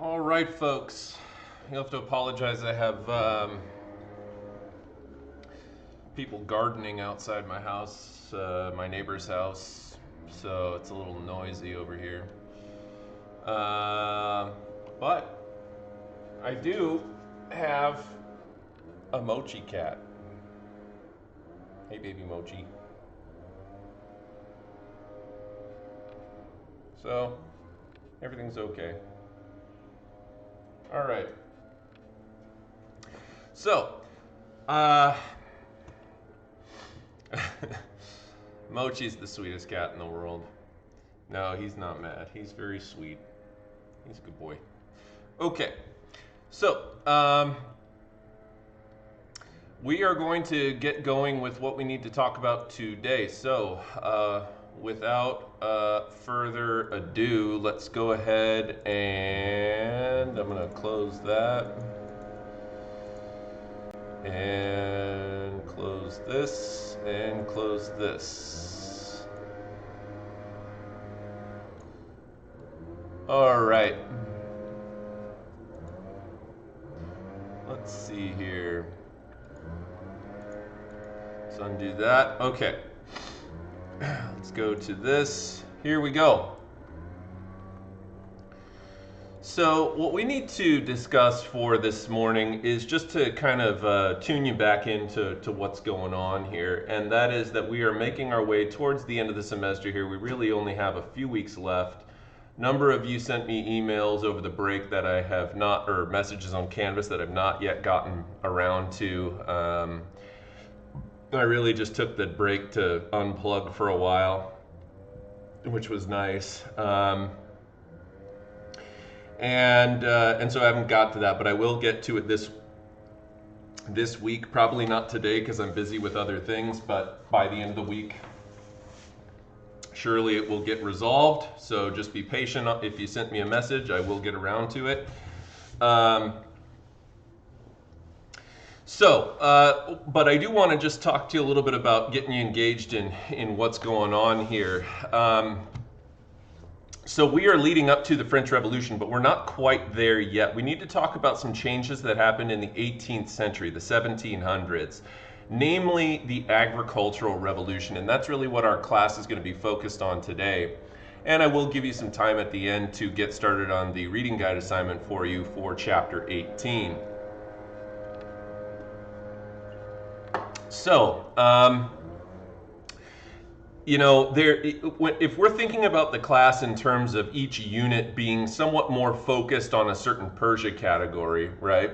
All right, folks. You'll have to apologize. I have people gardening outside my house, my neighbor's house, so it's a little noisy over here. But I do have a Mochi cat. Hey, baby Mochi. So, everything's okay. All right. So, Mochi's the sweetest cat in the world. No, he's not mad. He's very sweet. He's a good boy. Okay. So, we are going to get going with what we need to talk about today. So, without further ado, let's go ahead and I'm going to close that and close this and close this. All right. Let's see here. Let's undo that. Okay. Let's go to this. Here we go. So what we need to discuss for this morning is just to kind of tune you back into what's going on here, and that is that we are making our way towards the end of the semester here. We really only have a few weeks left. Number of you sent me emails over the break that I have not, or messages on Canvas that I've not yet gotten around to. I really just took the break to unplug for a while, which was nice. And so I haven't got to that, but I will get to it this week. Probably not today because I'm busy with other things, but by the end of the week, surely it will get resolved. So just be patient. If you sent me a message, I will get around to it. But I do want to just talk to you a little bit about getting you engaged in what's going on here. So we are leading up to the French Revolution, but we're not quite there yet. We need to talk about some changes that happened in the 18th century, the 1700s, namely the agricultural revolution, and that's really what our class is going to be focused on today. And I will give you some time at the end to get started on the reading guide assignment for you for chapter 18. So, if we're thinking about the class in terms of each unit being somewhat more focused on a certain Persia category, right?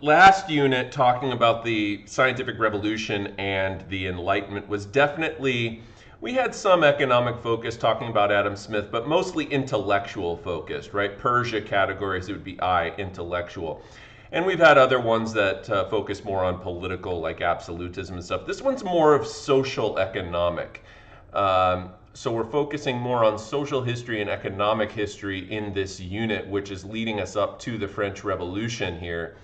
Last unit talking about the scientific revolution and the Enlightenment was definitely, we had some economic focus talking about Adam Smith, but mostly intellectual focused, right? Persia categories, it would be intellectual. And we've had other ones that focus more on political, like absolutism and stuff. This one's more of social economic. So we're focusing more on social history and economic history in this unit, which is leading us up to the French Revolution here.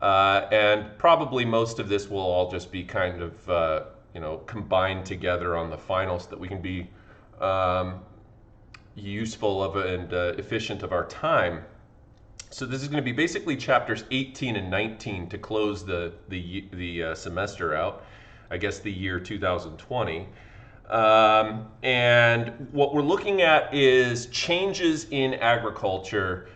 And probably most of this will all just be kind of, combined together on the final so that we can be useful of and efficient of our time. So this is going to be basically chapters 18 and 19 to close the semester out, I guess the year 2020. And what we're looking at is changes in agriculture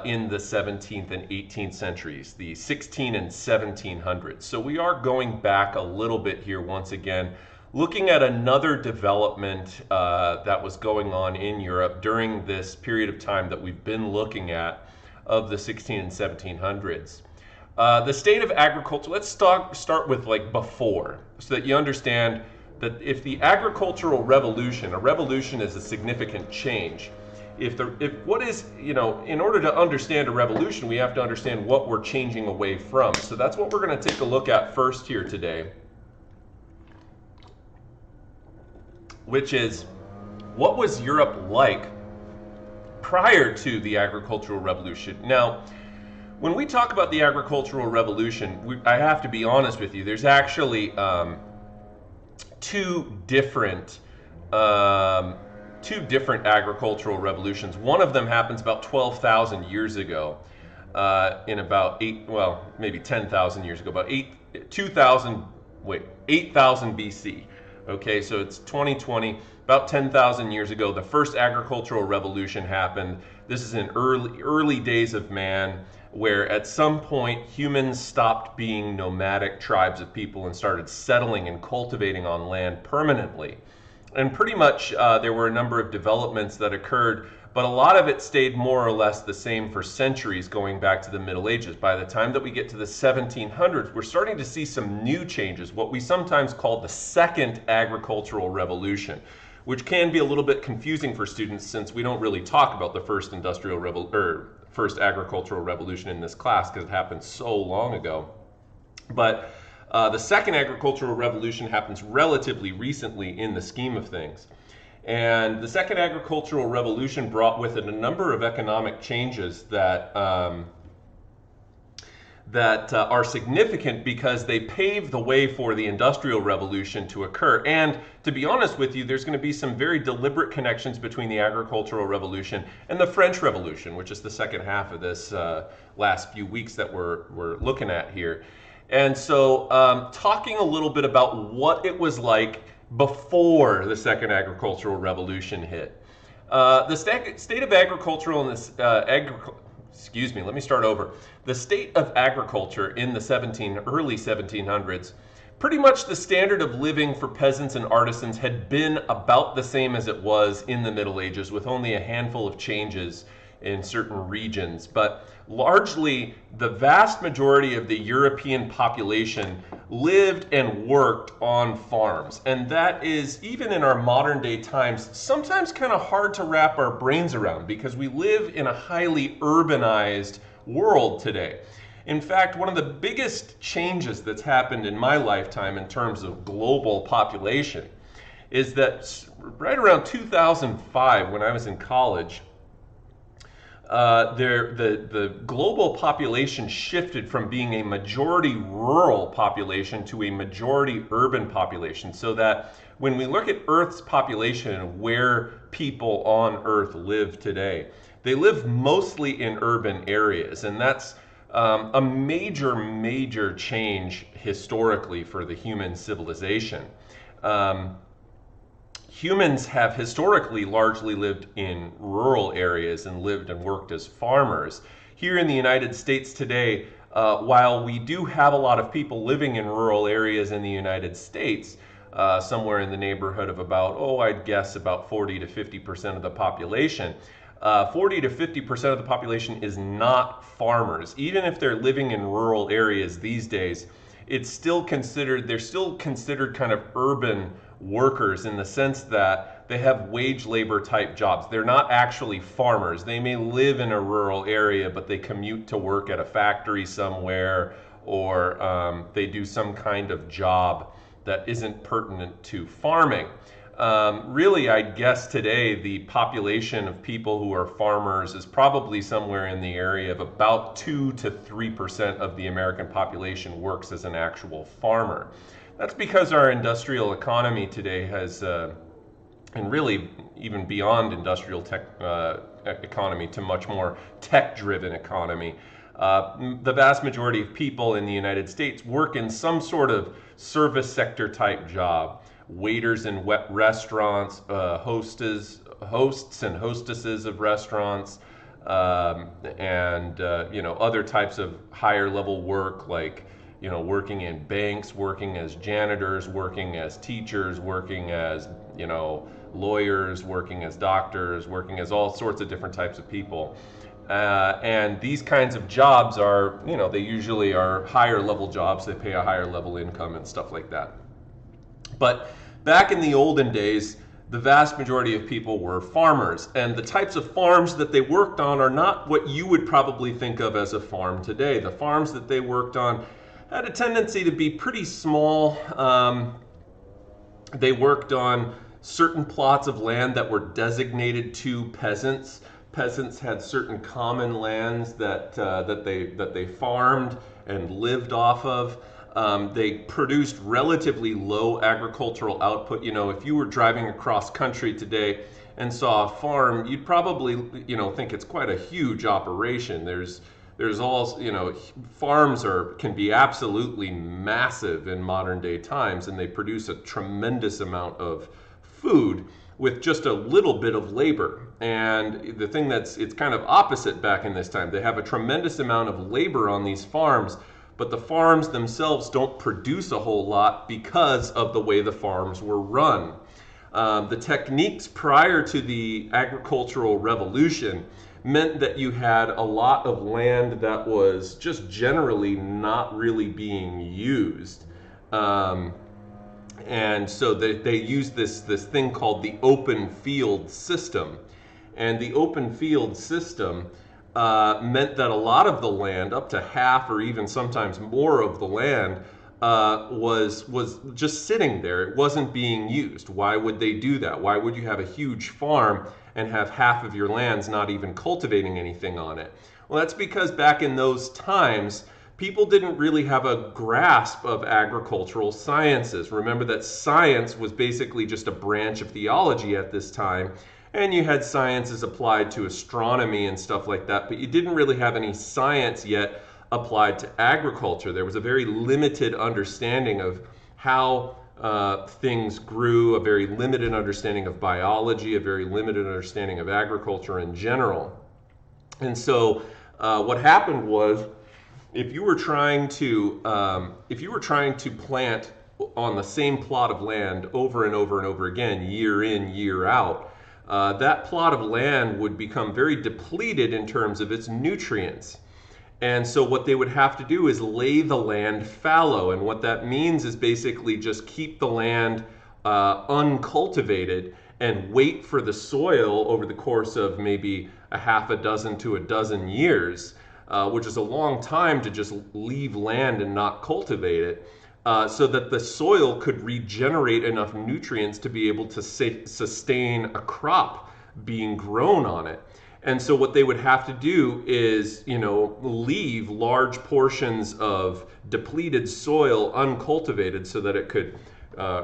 in the 17th and 18th centuries, the 16 and 1700s. So we are going back a little bit here once again, looking at another development that was going on in Europe during this period of time that we've been looking at of the 16 and 1700s. The state of agriculture, let's start with like before, so that you understand that if the agricultural revolution, a revolution is a significant change. In order to understand a revolution, we have to understand what we're changing away from. So that's what we're going to take a look at first here today, which is what was Europe like prior to the agricultural revolution. Now, when we talk about the agricultural revolution, I have to be honest with you, there's actually two different two different agricultural revolutions. One of them happens about 12,000 years ago, in about maybe 10,000 years ago, about 8,000 BC. Okay, so it's 2020, about 10,000 years ago, the first agricultural revolution happened. This is in early days of man, where at some point humans stopped being nomadic tribes of people and started settling and cultivating on land permanently. And pretty much there were a number of developments that occurred, but a lot of it stayed more or less the same for centuries going back to the Middle Ages. By the time that we get to the 1700s, we're starting to see some new changes, what we sometimes call the second agricultural revolution, which can be a little bit confusing for students since we don't really talk about the first agricultural revolution in this class because it happened so long ago. But the second agricultural revolution happens relatively recently in the scheme of things. And the second agricultural revolution brought with it a number of economic changes that are significant because they pave the way for the Industrial Revolution to occur. And to be honest with you, there's going to be some very deliberate connections between the Agricultural Revolution and the French Revolution, which is the second half of this last few weeks that we're looking at here. And so talking a little bit about what it was like before the second agricultural revolution hit. The state of agricultural in this let me start over. The state of agriculture in the early 1700s, pretty much the standard of living for peasants and artisans had been about the same as it was in the Middle Ages, with only a handful of changes in certain regions. But largely, the vast majority of the European population lived and worked on farms. And that is, even in our modern day times, sometimes kind of hard to wrap our brains around because we live in a highly urbanized world today. In fact, one of the biggest changes that's happened in my lifetime in terms of global population is that right around 2005, when I was in college, the global population shifted from being a majority rural population to a majority urban population, so that when we look at Earth's population and where people on Earth live today, they live mostly in urban areas, and that's a major change historically for the human civilization. Humans have historically largely lived in rural areas and lived and worked as farmers. Here in the United States today, while we do have a lot of people living in rural areas in the United States, somewhere in the neighborhood of about, I'd guess about 40 to 50% of the population, 40 to 50% of the population is not farmers. Even if they're living in rural areas these days, they're still considered kind of urban workers in the sense that they have wage labor type jobs. They're not actually farmers. They may live in a rural area, but they commute to work at a factory somewhere, or they do some kind of job that isn't pertinent to farming. Really, I'd guess today the population of people who are farmers is probably somewhere in the area of about 2 to 3% of the American population works as an actual farmer. That's because our industrial economy today has, and really even beyond industrial economy to much more tech-driven economy, the vast majority of people in the United States work in some sort of service sector type job. Waiters in restaurants, hosts and hostesses of restaurants, and other types of higher level work like working in banks, working as janitors, working as teachers, working as lawyers, working as doctors, working as all sorts of different types of people. And these kinds of jobs are, they usually are higher level jobs. They pay a higher level income and stuff like that. But back in the olden days, the vast majority of people were farmers, and the types of farms that they worked on are not what you would probably think of as a farm today. The farms that they worked on had a tendency to be pretty small. They worked on certain plots of land that were designated to peasants. Peasants had certain common lands that they farmed and lived off of. They produced relatively low agricultural output. You know, if you were driving across country today and saw a farm, you'd probably, you know, think it's quite a huge operation. There's all, you know, farms can be absolutely massive in modern day times, and they produce a tremendous amount of food with just a little bit of labor. And the thing it's kind of opposite back in this time. They have a tremendous amount of labor on these farms, but the farms themselves don't produce a whole lot because of the way the farms were run. The techniques prior to the agricultural revolution meant that you had a lot of land that was just generally not really being used. And so they used this thing called the open field system. And the open field system meant that a lot of the land, up to half or even sometimes more of the land, was just sitting there. It wasn't being used. Why would they do that? Why would you have a huge farm and have half of your lands not even cultivating anything on it? Well, that's because back in those times, people didn't really have a grasp of agricultural sciences. Remember that science was basically just a branch of theology at this time, and you had sciences applied to astronomy and stuff like that, but you didn't really have any science yet applied to agriculture. There was a very limited understanding of how things grew, a very limited understanding of biology, a very limited understanding of agriculture in general. And so what happened was, if you were trying to plant on the same plot of land over and over and over again, year in, year out, that plot of land would become very depleted in terms of its nutrients. And so what they would have to do is lay the land fallow. And what that means is basically just keep the land uncultivated and wait for the soil over the course of maybe a half a dozen to a dozen years, which is a long time to just leave land and not cultivate it, so that the soil could regenerate enough nutrients to be able to sustain a crop being grown on it. And so what they would have to do is, you know, leave large portions of depleted soil uncultivated so that it could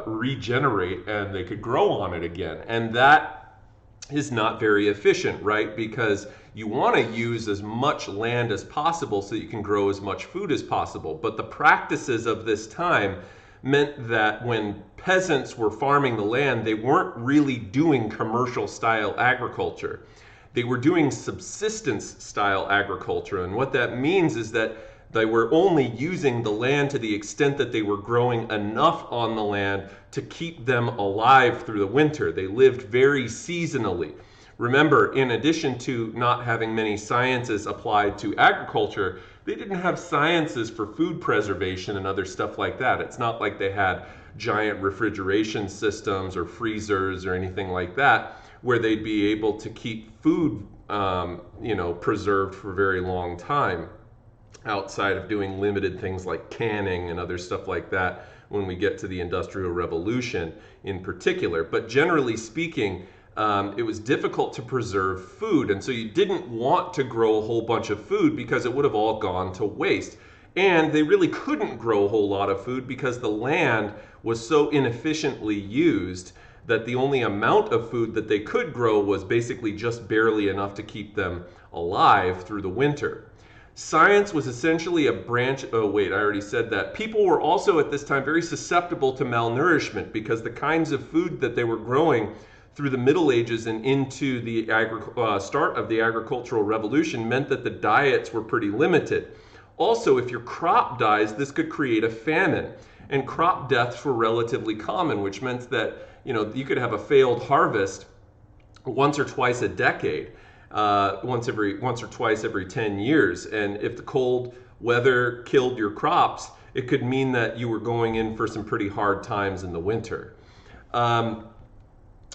regenerate and they could grow on it again. And that is not very efficient, right? Because you want to use as much land as possible so you can grow as much food as possible. But the practices of this time meant that when peasants were farming the land, they weren't really doing commercial style agriculture. They were doing subsistence style agriculture. And what that means is that they were only using the land to the extent that they were growing enough on the land to keep them alive through the winter. They lived very seasonally. Remember, in addition to not having many sciences applied to agriculture, they didn't have sciences for food preservation and other stuff like that. It's not like they had giant refrigeration systems or freezers or anything like that, where they'd be able to keep food, preserved for a very long time, outside of doing limited things like canning and other stuff like that when we get to the Industrial Revolution in particular. But generally speaking, it was difficult to preserve food, and so you didn't want to grow a whole bunch of food because it would have all gone to waste. And they really couldn't grow a whole lot of food because the land was so inefficiently used that the only amount of food that they could grow was basically just barely enough to keep them alive through the winter. Science was essentially a branch, I already said that. People were also at this time very susceptible to malnourishment because the kinds of food that they were growing through the Middle Ages and into the start of the agricultural revolution meant that the diets were pretty limited. Also, if your crop dies, this could create a famine. And crop deaths were relatively common, which meant that you could have a failed harvest once or twice a decade, once or twice every 10 years. And if the cold weather killed your crops, it could mean that you were going in for some pretty hard times in the winter.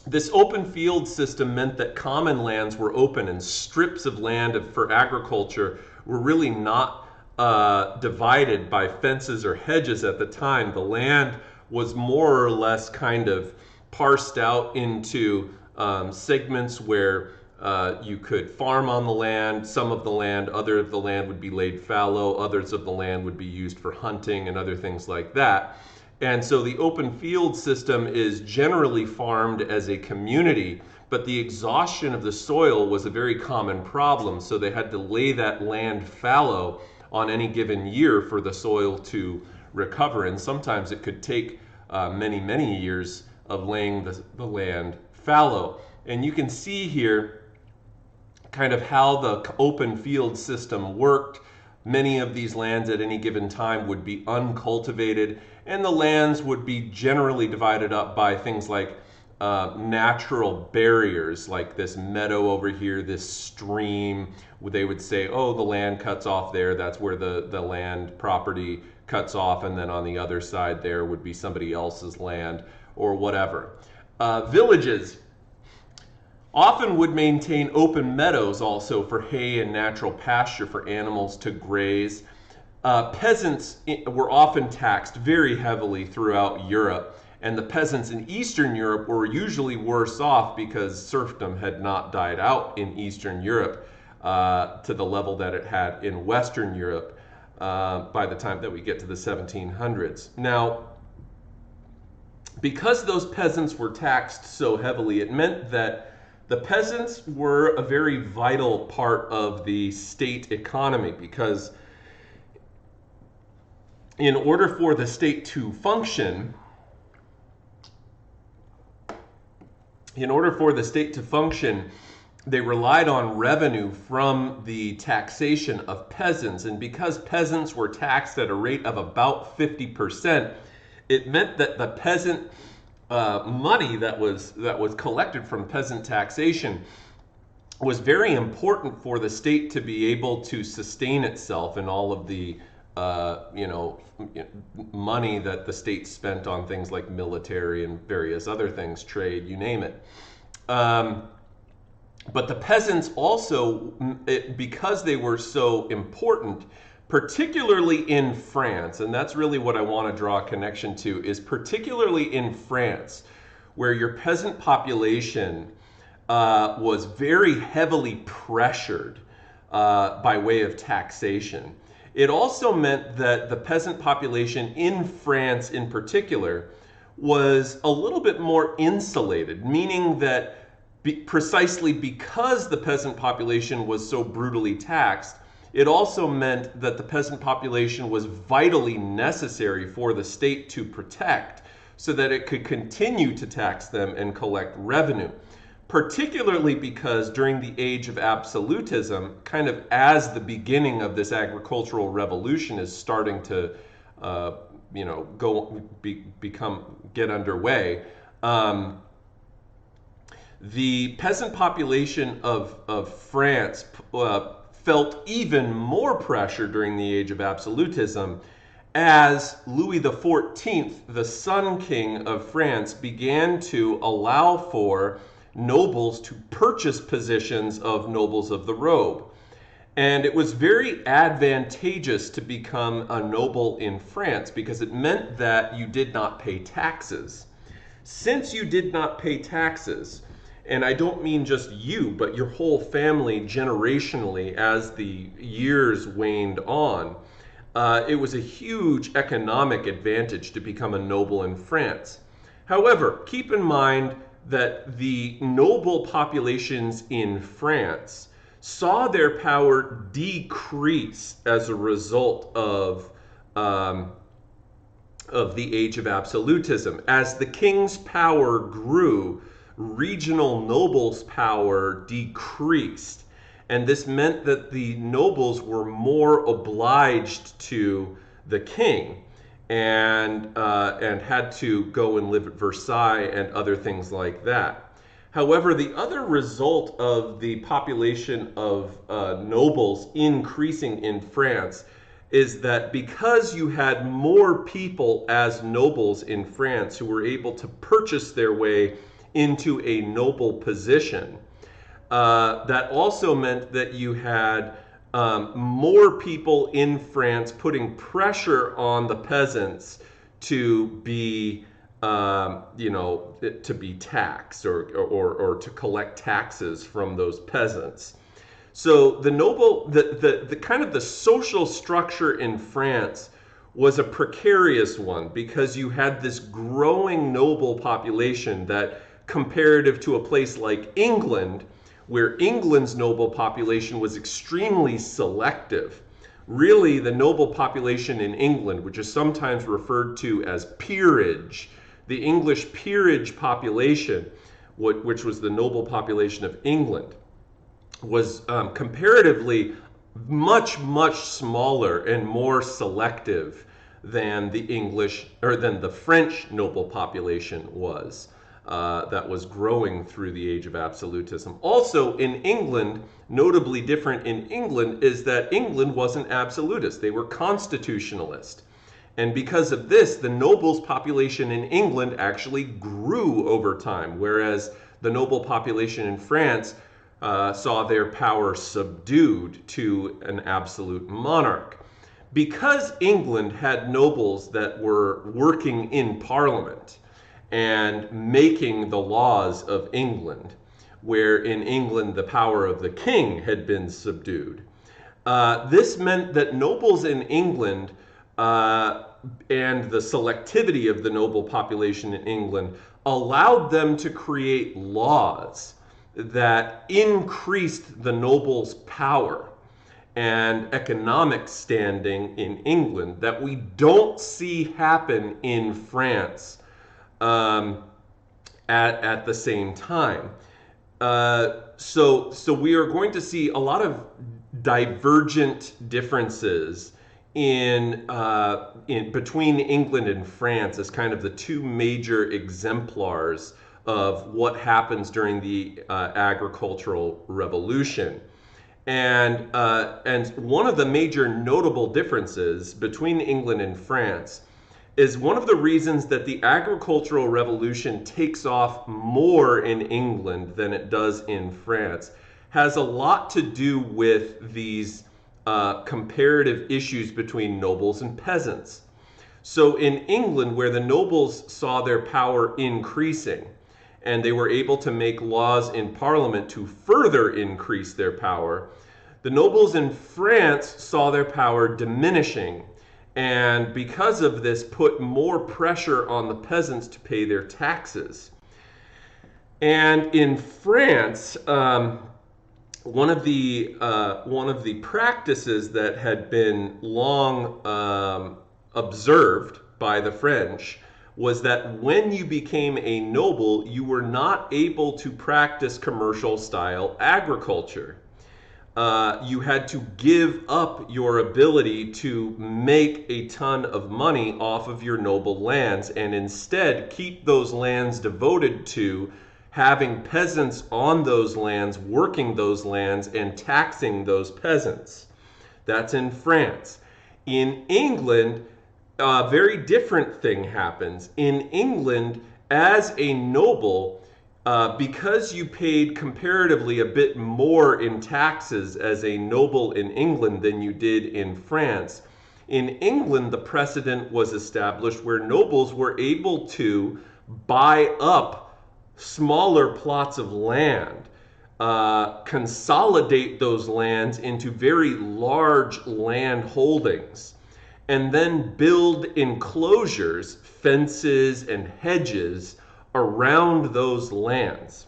This open field system meant that common lands were open and strips of land for agriculture were really not divided by fences or hedges at the time. The land was more or less kind of parsed out into segments where You could farm on the land. Some of the land, other of the land would be laid fallow. Others of the land would be used for hunting and other things like that. And so the open field system is generally farmed as a community, but the exhaustion of the soil was a very common problem. So they had to lay that land fallow on any given year for the soil to recover. And sometimes it could take many, many years of laying the land fallow. And you can see here kind of how the open field system worked. Many of these lands at any given time would be uncultivated, and the lands would be generally divided up by things like natural barriers, like this meadow over here, this stream. They would say, oh, the land cuts off there, that's where the land property cuts off, and then on the other side there would be somebody else's land or whatever. Villages often would maintain open meadows also for hay and natural pasture for animals to graze. Peasants were often taxed very heavily throughout Europe, and the peasants in Eastern Europe were usually worse off because serfdom had not died out in Eastern Europe to the level that it had in Western Europe by the time that we get to the 1700s. Now, because those peasants were taxed so heavily, it meant that the peasants were a very vital part of the state economy, because in order for the state to function, they relied on revenue from the taxation of peasants. And because peasants were taxed at a rate of about 50%, it meant that the peasant money that was collected from peasant taxation was very important for the state to be able to sustain itself and all of the money that the state spent on things like military and various other things, trade, you name it. But the peasants also, because they were so important, particularly in France, and that's really what I want to draw a connection to, is particularly in France, where your peasant population was very heavily pressured by way of taxation. It also meant that the peasant population in France in particular was a little bit more insulated, meaning that precisely because the peasant population was so brutally taxed, it also meant that the peasant population was vitally necessary for the state to protect so that it could continue to tax them and collect revenue. Particularly because during the age of absolutism, kind of as the beginning of this agricultural revolution is starting to get underway, the peasant population of France felt even more pressure during the age of absolutism as Louis XIV, the Sun King of France, began to allow for nobles to purchase positions of nobles of the robe. And it was very advantageous to become a noble in France because it meant that you did not pay taxes. Since you did not pay taxes, and I don't mean just you, but your whole family generationally as the years waned on, it was a huge economic advantage to become a noble in France. However, keep in mind that the noble populations in France saw their power decrease as a result of the age of absolutism. As the king's power grew, regional nobles' power decreased. And this meant that the nobles were more obliged to the king and had to go and live at Versailles and other things like that. However, the other result of the population of nobles increasing in France is that because you had more people as nobles in France who were able to purchase their way into a noble position, that also meant that you had more people in France putting pressure on the peasants to be to be taxed or to collect taxes from those peasants. So the kind of the social structure in France was a precarious one, because you had this growing noble population that, comparative to a place like England, where England's noble population was extremely selective. Really, the noble population in England, which is sometimes referred to as peerage, the English peerage population, which was the noble population of England, was comparatively much, much smaller and more selective than the English, or than the French noble population was, that was growing through the age of absolutism. Also in England, notably different in England, is that England wasn't absolutist. They were constitutionalist. And because of this, the nobles population in England actually grew over time, whereas the noble population in France saw their power subdued to an absolute monarch. Because England had nobles that were working in Parliament and making the laws of England, where in England the power of the king had been subdued, this meant that nobles in England and the selectivity of the noble population in England allowed them to create laws that increased the nobles' power and economic standing in England that we don't see happen in France at the same time. So we are going to see a lot of divergent differences in between England and France as kind of the two major exemplars of what happens during the agricultural revolution. And one of the major notable differences between England and France is one of the reasons that the agricultural revolution takes off more in England than it does in France has a lot to do with these comparative issues between nobles and peasants. So in England, where the nobles saw their power increasing, and they were able to make laws in Parliament to further increase their power, the nobles in France saw their power diminishing, and because of this put more pressure on the peasants to pay their taxes. And in France, one of the practices that had been long observed by the French was that when you became a noble, you were not able to practice commercial style agriculture. You had to give up your ability to make a ton of money off of your noble lands and instead keep those lands devoted to having peasants on those lands, working those lands, and taxing those peasants. That's in France. In England, a very different thing happens. In England, as a noble, because you paid comparatively a bit more in taxes as a noble in England than you did in France, in England the precedent was established where nobles were able to buy up smaller plots of land, consolidate those lands into very large land holdings, and then build enclosures, fences, and hedges around those lands.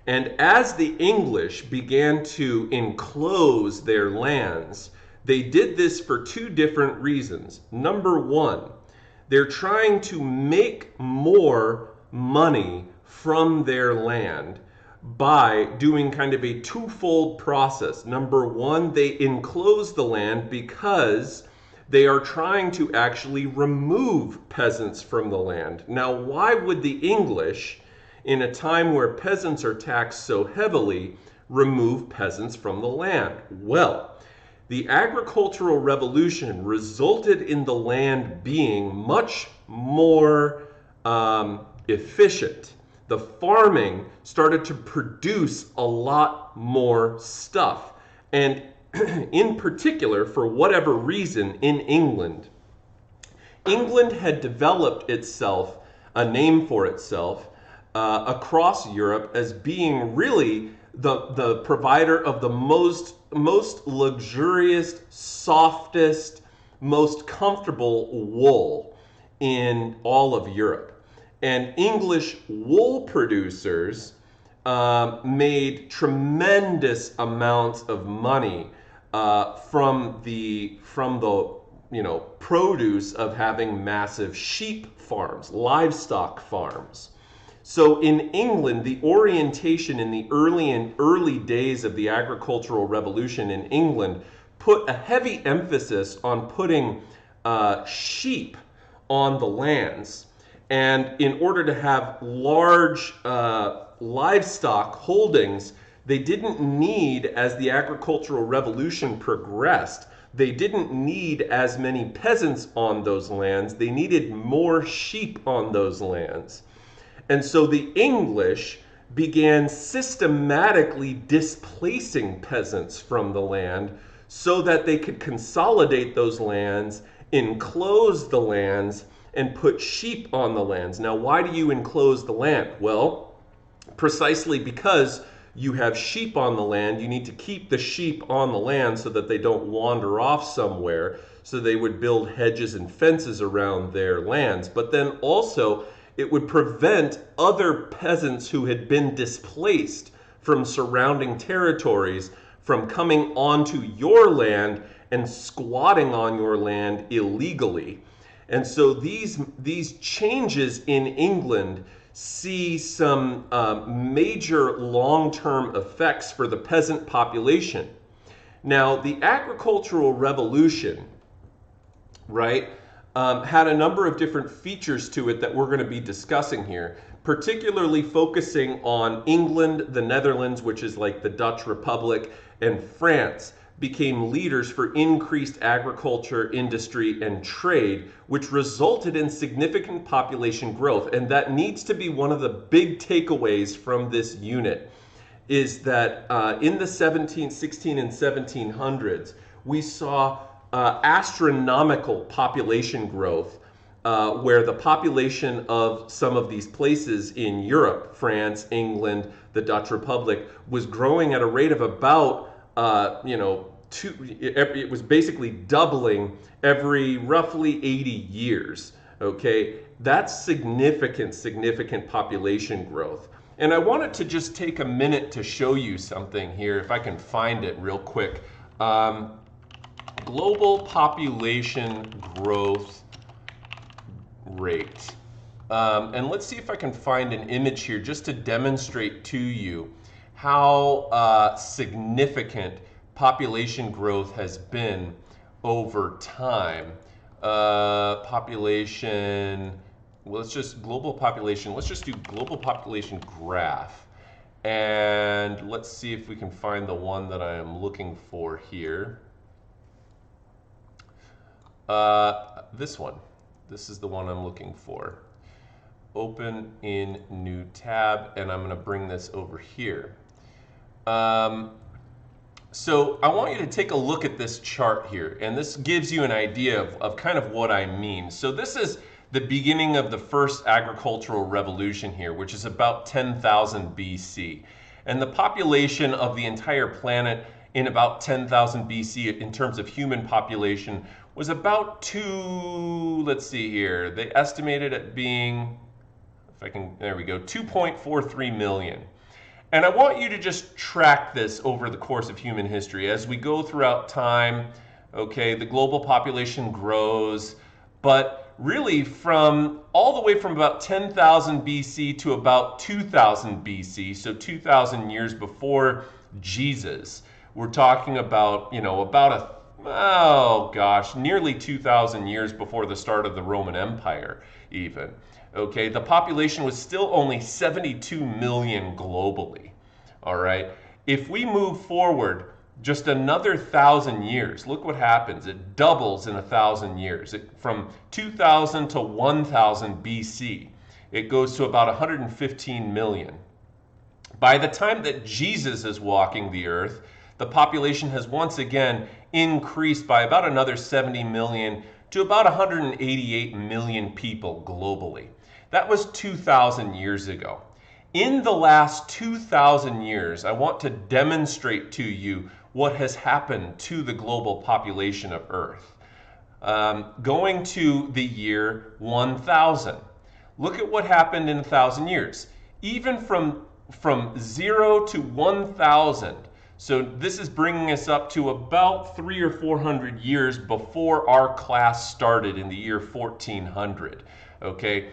And as the English began to enclose their lands, they did this for two different reasons. Number one, they're trying to make more money from their land by doing kind of a twofold process. Number one, they enclose the land because they are trying to actually remove peasants from the land. Now, why would the English, in a time where peasants are taxed so heavily, remove peasants from the land? Well, the agricultural revolution resulted in the land being much more efficient. The farming started to produce a lot more stuff. And in particular, for whatever reason, in England, England had developed itself, a name for itself, across Europe as being really the provider of the most luxurious, softest, most comfortable wool in all of Europe. And English wool producers made tremendous amounts of money from the produce of having massive sheep farms, livestock farms. So in England, the orientation in the early days of the agricultural revolution in England put a heavy emphasis on putting sheep on the lands. And in order to have large livestock holdings, they didn't need, as the agricultural revolution progressed, they didn't need as many peasants on those lands. They needed more sheep on those lands. And so the English began systematically displacing peasants from the land so that they could consolidate those lands, enclose the lands, and put sheep on the lands. Now, why do you enclose the land? Well, precisely because you have sheep on the land, you need to keep the sheep on the land so that they don't wander off somewhere. So they would build hedges and fences around their lands. But then also, it would prevent other peasants who had been displaced from surrounding territories from coming onto your land and squatting on your land illegally. And so these changes in England see some major long-term effects for the peasant population. Now, the agricultural revolution, right, had a number of different features to it that we're going to be discussing here, particularly focusing on England, the Netherlands, which is like the Dutch Republic, and France became leaders for increased agriculture, industry, and trade, which resulted in significant population growth. And that needs to be one of the big takeaways from this unit, is that in the 16 and 1700s, we saw astronomical population growth, where the population of some of these places in Europe, France, England, the Dutch Republic, was growing at a rate of about, it was basically doubling every roughly 80 years, okay? That's significant population growth. And I wanted to just take a minute to show you something here, if I can find it real quick. Global population growth rate. And let's see if I can find an image here just to demonstrate to you how significant population growth has been over time. Population, well, let's just global population, let's just do global population graph. And let's see if we can find the one that I am looking for here. This one. This is the one I'm looking for. Open in new tab, and I'm going to bring this over here. So I want you to take a look at this chart here, and this gives you an idea of kind of what I mean. So this is the beginning of the first agricultural revolution here, which is about 10,000 BC. And the population of the entire planet in about 10,000 BC in terms of human population was about let's see here, they estimated it being, if I can, there we go, 2.43 million. And I want you to just track this over the course of human history. As we go throughout time, okay, the global population grows, but really from all the way from about 10,000 BC to about 2000 BC, so 2,000 years before Jesus, we're talking about, nearly 2,000 years before the start of the Roman Empire even. Okay, the population was still only 72 million globally, all right? If we move forward just another 1,000 years, look what happens. It doubles in 1,000 years. From 2000 to 1000 BC, it goes to about 115 million. By the time that Jesus is walking the earth, the population has once again increased by about another 70 million to about 188 million people globally. That was 2,000 years ago. In the last 2,000 years, I want to demonstrate to you what has happened to the global population of Earth. Going to the year 1000. Look at what happened in 1,000 years. Even from 0 to 1,000, so this is bringing us up to about 300 or 400 years before our class started in the year 1400, okay?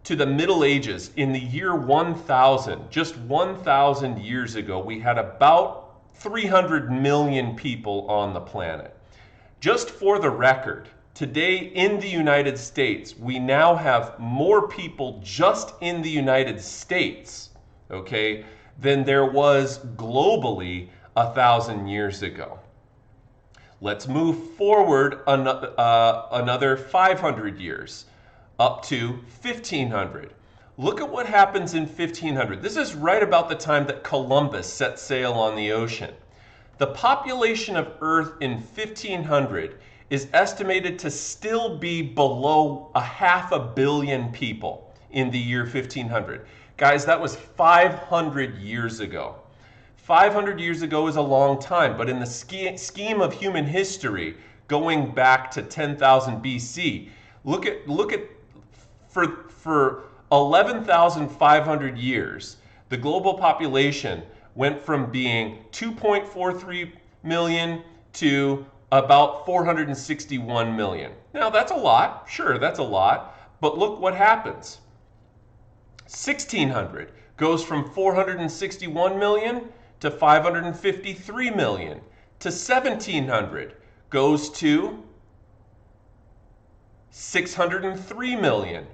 To the Middle Ages, in the year 1000, just 1,000 years ago, we had about 300 million people on the planet. Just for the record, today in the United States, we now have more people just in the United States, okay, than there was globally 1,000 years ago. Let's move forward another 500 years, up to 1500. Look at what happens in 1500. This is right about the time that Columbus set sail on the ocean. The population of Earth in 1500 is estimated to still be below 500 million people in the year 1500. Guys, that was 500 years ago. 500 years ago is a long time, but in the scheme of human history, going back to 10,000 BC, look at for 11,500 years, the global population went from being 2.43 million to about 461 million. Now that's a lot, sure, that's a lot, but look what happens. 1600 goes from 461 million to 553 million. To 1700 goes to 603 million.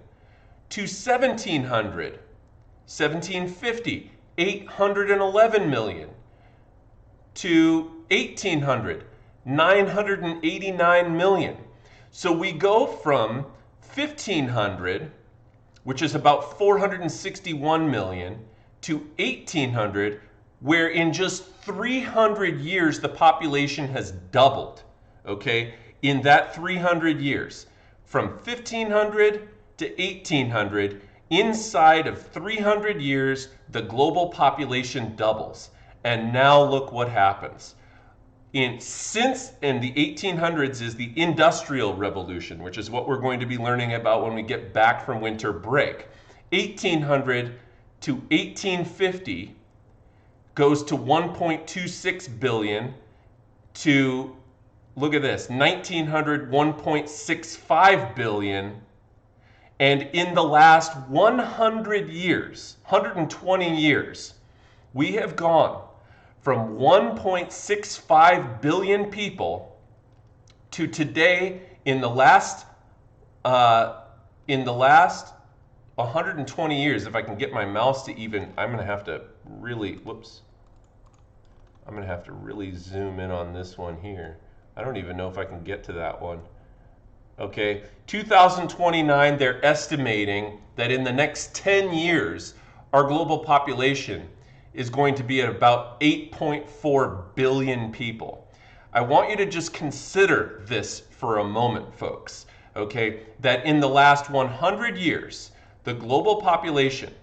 To 1700, 1750, 811 million. To 1800, 989 million. So we go from 1500, which is about 461 million, to 1800, where in just 300 years the population has doubled, okay? In that 300 years, from 1500 to 1800, inside of 300 years, the global population doubles. And now look what happens. Since in the 1800s is the Industrial Revolution, which is what we're going to be learning about when we get back from winter break. 1800 to 1850 goes to 1.26 billion to, look at this, 1900, 1.65 billion. And in the last 100 years, 120 years, we have gone from 1.65 billion people to today in the last 120 years, if I can get my mouse to even, I'm going to have to really, I'm going to have to really zoom in on this one here. I don't even know if I can get to that one. Okay, 2029, they're estimating that in the next 10 years, our global population is going to be at about 8.4 billion people. I want you to just consider this for a moment, folks, okay? That in the last 100 years, the global population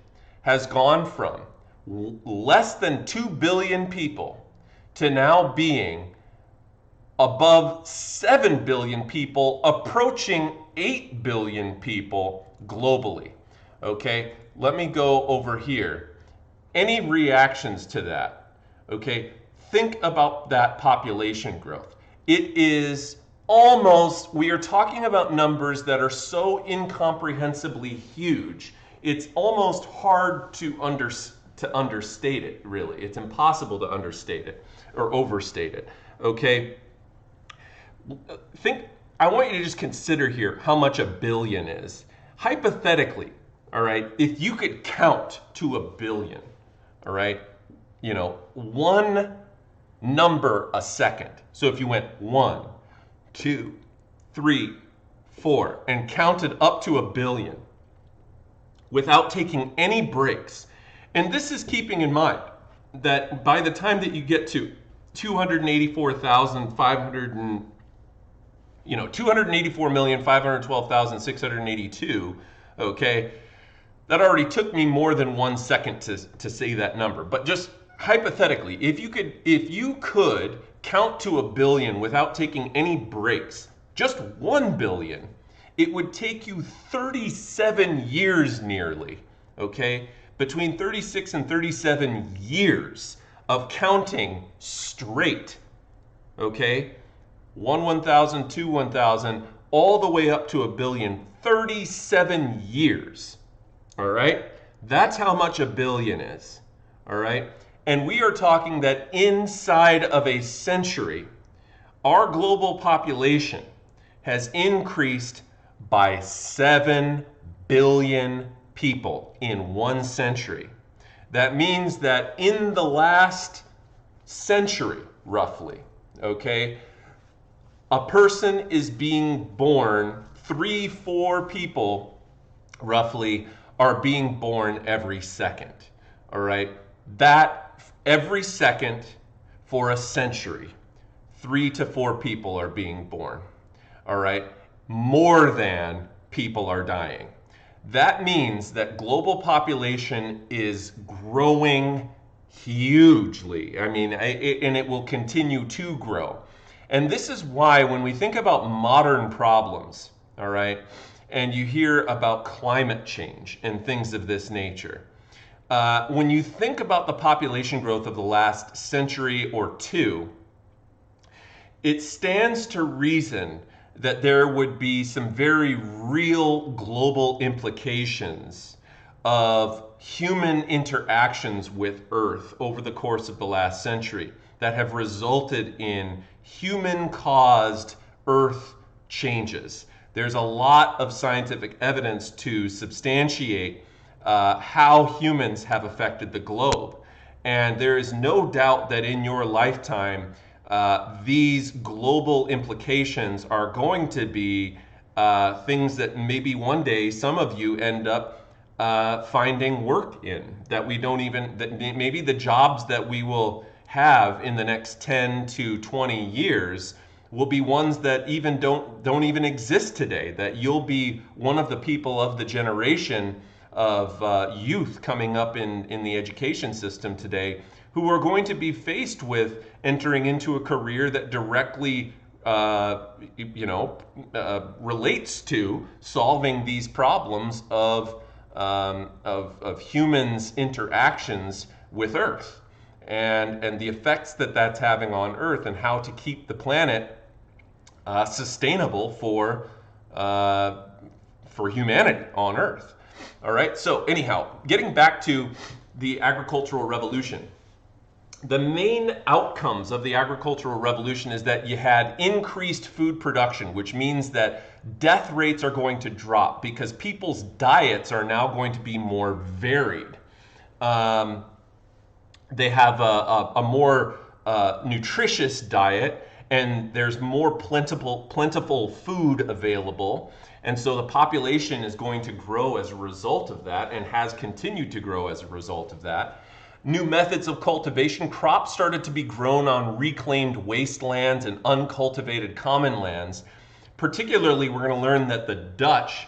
has gone from less than 2 billion people to now being above 7 billion people, approaching 8 billion people globally, okay? Let me go over here. Any reactions to that? Okay, think about that population growth. It is almost, we are talking about numbers that are so incomprehensibly huge, it's almost hard to understate it, really. It's impossible to understate it or overstate it, okay? I want you to just consider here how much a billion is. Hypothetically, all right, if you could count to 1 billion, all right, you know, one number a second. So if you went 1, 2, 3, 4, and counted up to 1 billion without taking any breaks, and this is keeping in mind that by the time that you get to 284,500 284,512,682, okay, that already took me more than 1 second to say that number. But just hypothetically, if you could count to 1 billion without taking any breaks, just 1 billion, it would take you 37 years nearly, okay? Between 36 and 37 years of counting straight, okay? 1,000, 2, 1,000, all the way up to 1 billion, 37 years, all right? That's how much 1 billion is, all right? And we are talking that inside of a century, our global population has increased by 7 billion people in 1 century. That means that in the last century, roughly, okay, a person is being born, 3, 4 people, roughly, are being born every second, all right? That, every second for a century, 3 to 4 people are being born, all right? More than people are dying. That means that global population is growing hugely. I mean, and it will continue to grow. And this is why when we think about modern problems, all right, and you hear about climate change and things of this nature, when you think about the population growth of the last century or two, it stands to reason that there would be some very real global implications of human interactions with Earth over the course of the last century that have resulted in human-caused Earth changes. There's a lot of scientific evidence to substantiate how humans have affected the globe. And there is no doubt that in your lifetime, these global implications are going to be things that maybe one day some of you end up finding work in, that we don't even, that maybe the jobs that we will have in the next 10 to 20 years will be ones that even don't even exist today, that you'll be one of the people of the generation of youth coming up in the education system today who are going to be faced with entering into a career that directly relates to solving these problems of humans' interactions with Earth and the effects that that's having on Earth and how to keep the planet sustainable for humanity on Earth. All right, so anyhow, getting back to the agricultural revolution. The main outcomes of the agricultural revolution is that you had increased food production, which means that death rates are going to drop because people's diets are now going to be more varied. They have a more nutritious diet, and there's more plentiful food available. And so the population is going to grow as a result of that and has continued to grow as a result of that. New methods of cultivation. Crops started to be grown on reclaimed wastelands and uncultivated common lands. Particularly, we're going to learn that the Dutch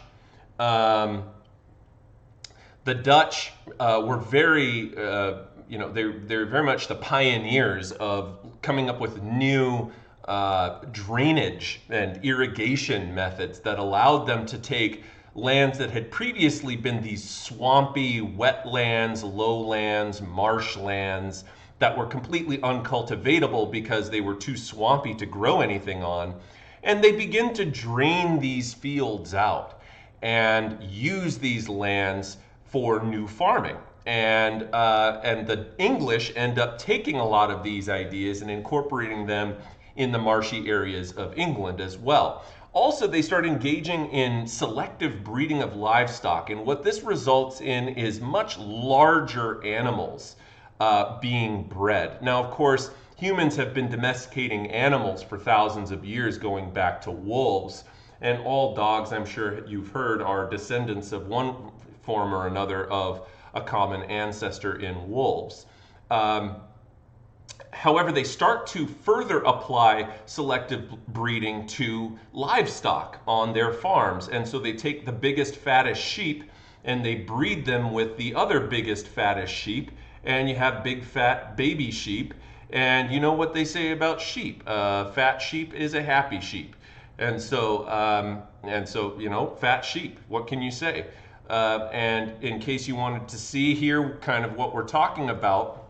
were very, they're very much the pioneers of coming up with new drainage and irrigation methods that allowed them to take lands that had previously been these swampy wetlands, lowlands, marshlands that were completely uncultivatable because they were too swampy to grow anything on. And they begin to drain these fields out and use these lands for new farming. And the English end up taking a lot of these ideas and incorporating them in the marshy areas of England as well. Also, they start engaging in selective breeding of livestock, and what this results in is much larger animals being bred. Now, of course, humans have been domesticating animals for thousands of years, going back to wolves, and all dogs, I'm sure you've heard, are descendants of one form or another of a common ancestor in wolves. However, they start to further apply selective breeding to livestock on their farms. And so they take the biggest, fattest sheep and they breed them with the other biggest, fattest sheep. And you have big, fat baby sheep. And you know what they say about sheep? Fat sheep is a happy sheep. And so, you know, fat sheep, what can you say? And in case you wanted to see here kind of what we're talking about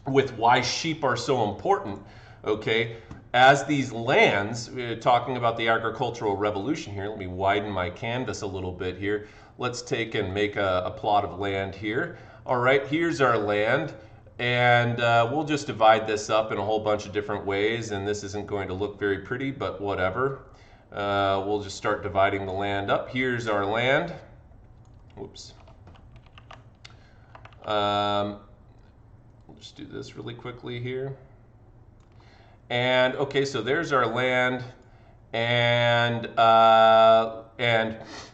with why sheep are so important, okay, as these lands, we're talking about the agricultural revolution here. Let me widen my canvas a little bit here. Let's take and make a plot of land here. All right, here's our land. And we'll just divide this up in a whole bunch of different ways, and this isn't going to look very pretty, but whatever. We'll just start dividing the land up. Here's our land. Whoops. We'll just do this really quickly here. And okay, so there's our land, and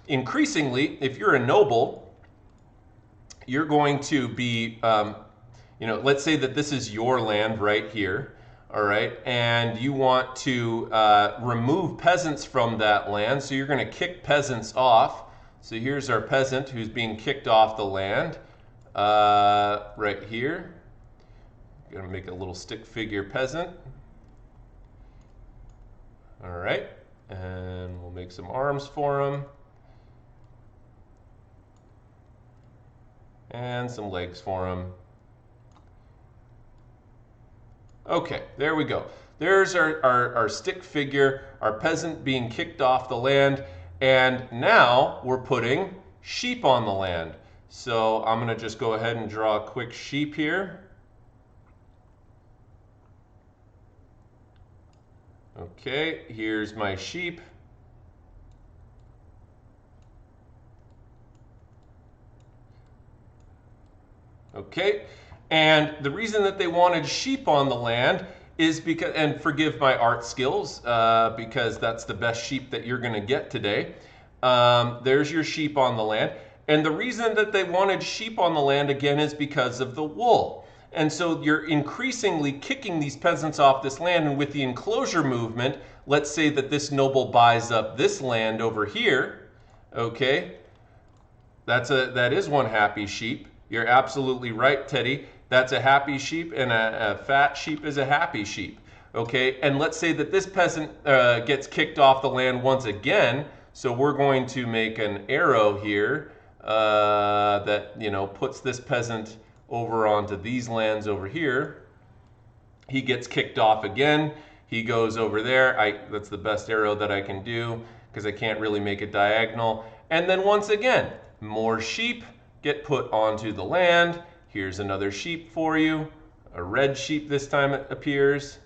increasingly, if you're a noble, you're going to be you know, let's say that this is your land right here, all right, and you want to remove peasants from that land, so you're going to kick peasants off. So here's our peasant who's being kicked off the land right here. Going to make a little stick figure peasant. All right, and we'll make some arms for him. And some legs for him. Okay, there we go. There's our stick figure, our peasant being kicked off the land, and now we're putting sheep on the land. So I'm going to just go ahead and draw a quick sheep here. Okay, here's my sheep. Okay. And the reason that they wanted sheep on the land is because, and forgive my art skills, because that's the best sheep that you're going to get today. There's your sheep on the land. And the reason that they wanted sheep on the land, again, is because of the wool. And so you're increasingly kicking these peasants off this land. And with the enclosure movement, let's say that this noble buys up this land over here. Okay, that is one happy sheep. You're absolutely right, Teddy. That's a happy sheep, and a fat sheep is a happy sheep. Okay, and let's say that this peasant gets kicked off the land once again. So we're going to make an arrow here that, you know, puts this peasant over onto these lands over here. He gets kicked off again. He goes over there. That's the best arrow that I can do because I can't really make it diagonal. And then once again, more sheep get put onto the land. Here's another sheep for you. A red sheep this time it appears.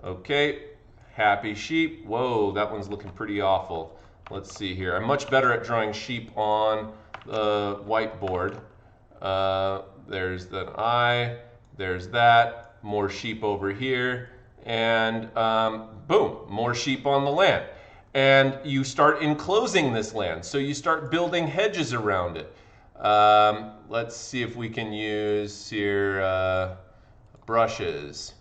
Okay, happy sheep. Whoa, that one's looking pretty awful. Let's see here. I'm much better at drawing sheep on the whiteboard. There's the eye. There's that. More sheep over here. And boom, more sheep on the land. And you start enclosing this land. So you start building hedges around it. Let's see if we can use here brushes.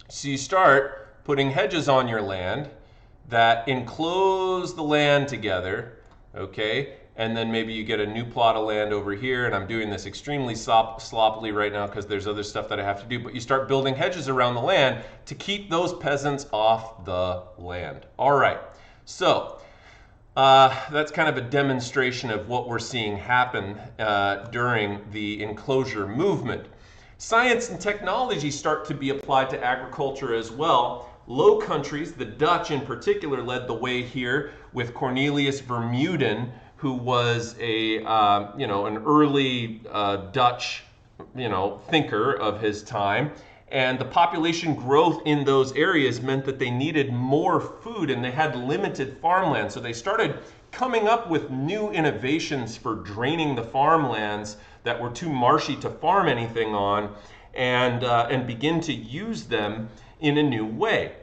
So you start putting hedges on your land that enclose the land together, okay? And then maybe you get a new plot of land over here, and I'm doing this extremely sloppily right now because there's other stuff that I have to do, but you start building hedges around the land to keep those peasants off the land. All right, so that's kind of a demonstration of what we're seeing happen during the enclosure movement. Science and technology start to be applied to agriculture as well. Low countries, the Dutch in particular, led the way here with Cornelius Vermuyden, who was a an early Dutch thinker of his time. And the population growth in those areas meant that they needed more food and they had limited farmland. So they started coming up with new innovations for draining the farmlands that were too marshy to farm anything on, and begin to use them in a new way.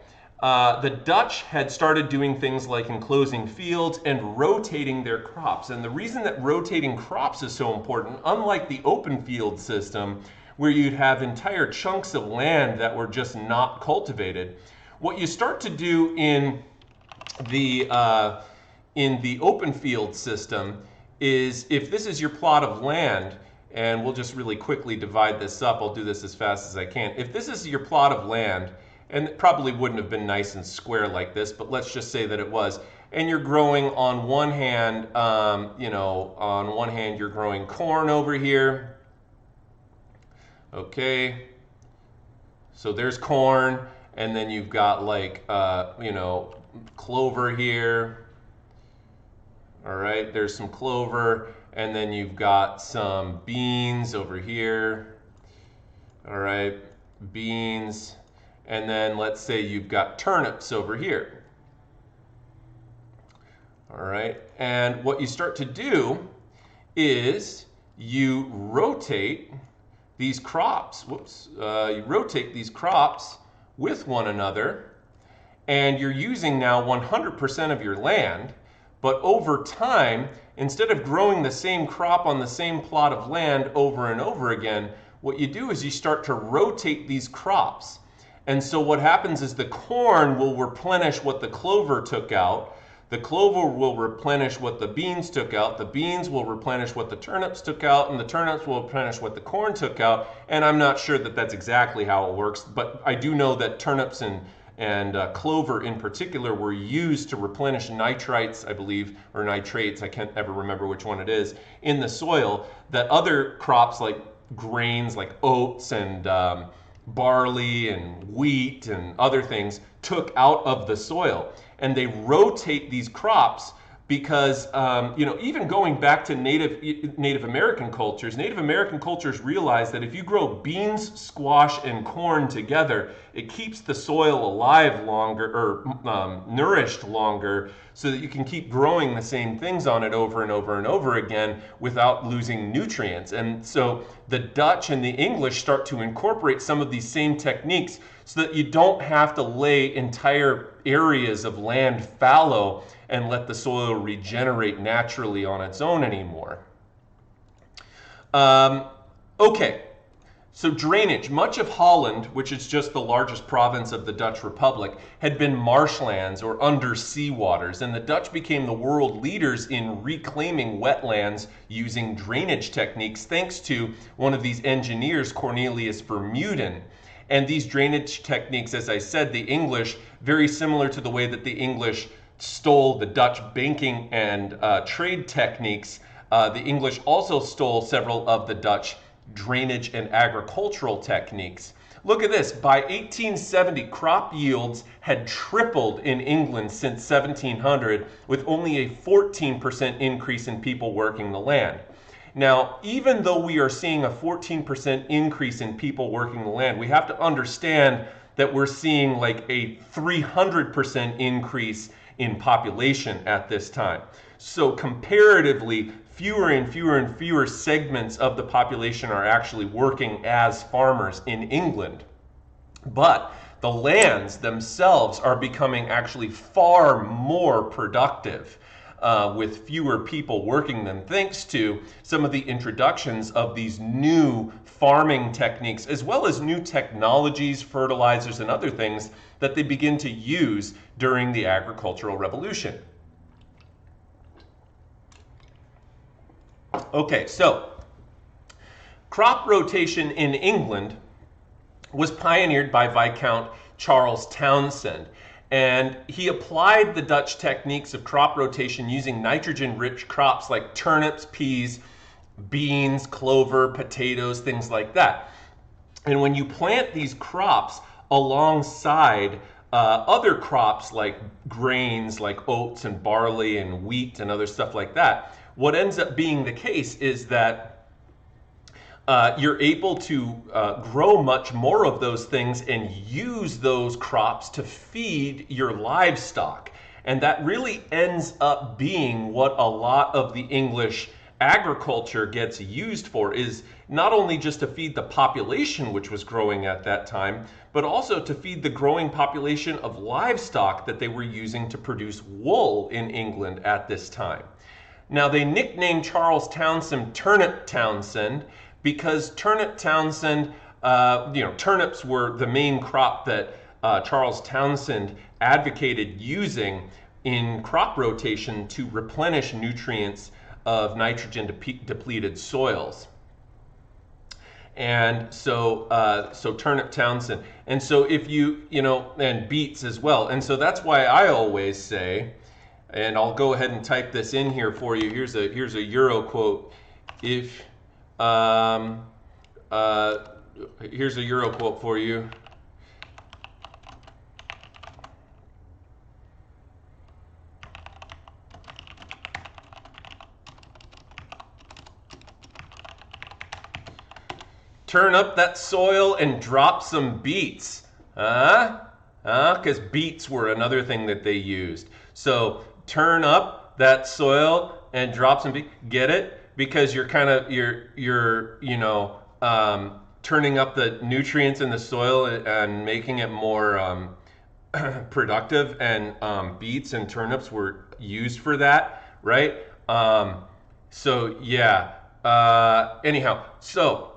The Dutch had started doing things like enclosing fields and rotating their crops. And the reason that rotating crops is so important, unlike the open field system, where you'd have entire chunks of land that were just not cultivated. What you start to do in the open field system is, if this is your plot of land, and we'll just really quickly divide this up, I'll do this as fast as I can. If this is your plot of land, and it probably wouldn't have been nice and square like this, but let's just say that it was, and you're growing on one hand, on one hand you're growing corn over here. Okay, so there's corn, and then you've got like, clover here. All right, there's some clover, and then you've got some beans over here. All right, beans, and then let's say you've got turnips over here. All right, and what you start to do is you rotate these crops, you rotate these crops with one another, and you're using now 100% of your land, but over time, instead of growing the same crop on the same plot of land over and over again, what you do is you start to rotate these crops. And so what happens is the corn will replenish what the clover took out, the clover will replenish what the beans took out, the beans will replenish what the turnips took out, and the turnips will replenish what the corn took out. And I'm not sure that that's exactly how it works, but I do know that turnips and clover in particular were used to replenish nitrites, I believe, or nitrates, I can't ever remember which one it is, in the soil, that other crops like grains like oats and barley and wheat and other things took out of the soil. And they rotate these crops because, even going back to Native American cultures realize that if you grow beans, squash, and corn together, it keeps the soil alive longer, or nourished longer, so that you can keep growing the same things on it over and over and over again without losing nutrients. And so the Dutch and the English start to incorporate some of these same techniques so that you don't have to lay entire areas of land fallow and let the soil regenerate naturally on its own anymore. Okay, so drainage. Much of Holland, which is just the largest province of the Dutch Republic, had been marshlands or undersea waters, and the Dutch became the world leaders in reclaiming wetlands using drainage techniques, thanks to one of these engineers, Cornelius Vermuyden. And these drainage techniques, as I said, the English, very similar to the way that the English stole the Dutch banking and trade techniques, the English also stole several of the Dutch drainage and agricultural techniques. Look at this. By 1870, crop yields had tripled in England since 1700, with only a 14% increase in people working the land. Now, even though we are seeing a 14% increase in people working the land, we have to understand that we're seeing like a 300% increase in population at this time. So comparatively, fewer and fewer and fewer segments of the population are actually working as farmers in England. But the lands themselves are becoming actually far more productive, with fewer people working them, thanks to some of the introductions of these new farming techniques, as well as new technologies, fertilizers, and other things that they begin to use during the agricultural revolution. Okay, so crop rotation in England was pioneered by Viscount Charles Townshend, and he applied the Dutch techniques of crop rotation using nitrogen-rich crops like turnips, peas, beans, clover, potatoes, things like that. And when you plant these crops alongside other crops like grains, like oats and barley and wheat and other stuff like that, what ends up being the case is that you're able to grow much more of those things and use those crops to feed your livestock. And that really ends up being what a lot of the English agriculture gets used for, is not only just to feed the population which was growing at that time, but also to feed the growing population of livestock that they were using to produce wool in England at this time. Now, they nicknamed Charles Townshend Turnip Townshend because Turnip Townsend, turnips were the main crop that Charles Townsend advocated using in crop rotation to replenish nutrients of nitrogen depleted soils. And so Turnip Townsend, and so if and beets as well. And so that's why I always say, and I'll go ahead and type this in here for you. Here's a Euro quote. Here's a Euro quote for you. Turn up that soil and drop some beets. Because beets were another thing that they used. So turn up that soil and drop some beets. Get it? Because you're turning up the nutrients in the soil and making it more productive. And beets and turnips were used for that, right? So yeah. Anyhow, so.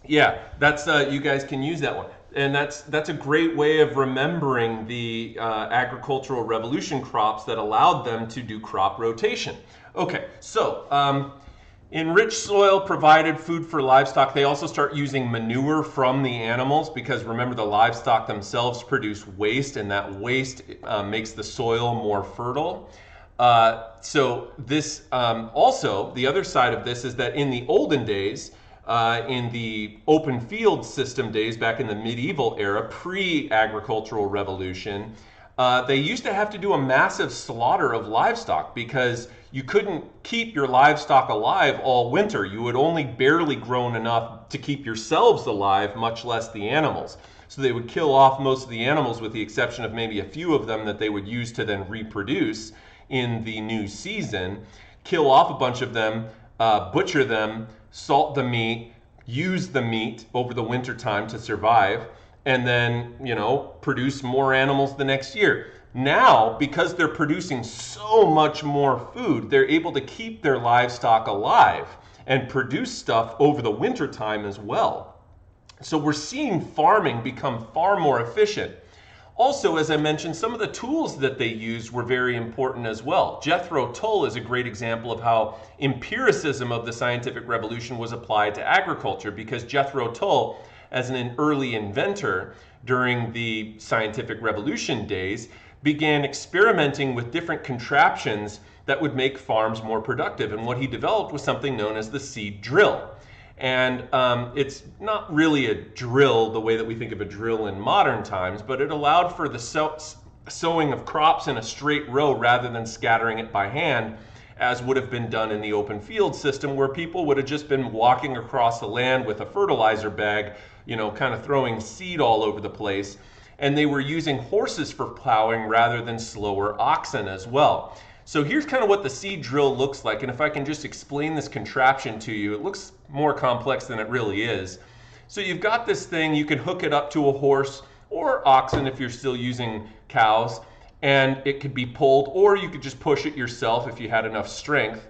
Yeah, that's you guys can use that one, and that's a great way of remembering the agricultural revolution crops that allowed them to do crop rotation. Okay, so enriched soil provided food for livestock. They also start using manure from the animals because remember the livestock themselves produce waste, and that waste makes the soil more fertile. So this also the other side of this is that in the olden days. In the open field system days back in the medieval era, pre-agricultural revolution, they used to have to do a massive slaughter of livestock because you couldn't keep your livestock alive all winter. You had only barely grown enough to keep yourselves alive, much less the animals. So they would kill off most of the animals with the exception of maybe a few of them that they would use to then reproduce in the new season, kill off a bunch of them, butcher them, salt the meat, use the meat over the winter time to survive, and then, produce more animals the next year. Now, because they're producing so much more food, they're able to keep their livestock alive and produce stuff over the winter time as well. So we're seeing farming become far more efficient. Also, as I mentioned, some of the tools that they used were very important as well. Jethro Tull is a great example of how empiricism of the scientific revolution was applied to agriculture because Jethro Tull, as an early inventor during the scientific revolution days, began experimenting with different contraptions that would make farms more productive. And what he developed was something known as the seed drill. And it's not really a drill the way that we think of a drill in modern times, but it allowed for the sowing of crops in a straight row rather than scattering it by hand, as would have been done in the open field system where people would have just been walking across the land with a fertilizer bag, kind of throwing seed all over the place. And they were using horses for plowing rather than slower oxen as well. So here's kind of what the seed drill looks like, and if I can just explain this contraption to you, it looks more complex than it really is. So you've got this thing, you can hook it up to a horse or oxen if you're still using cows, and it could be pulled, or you could just push it yourself if you had enough strength.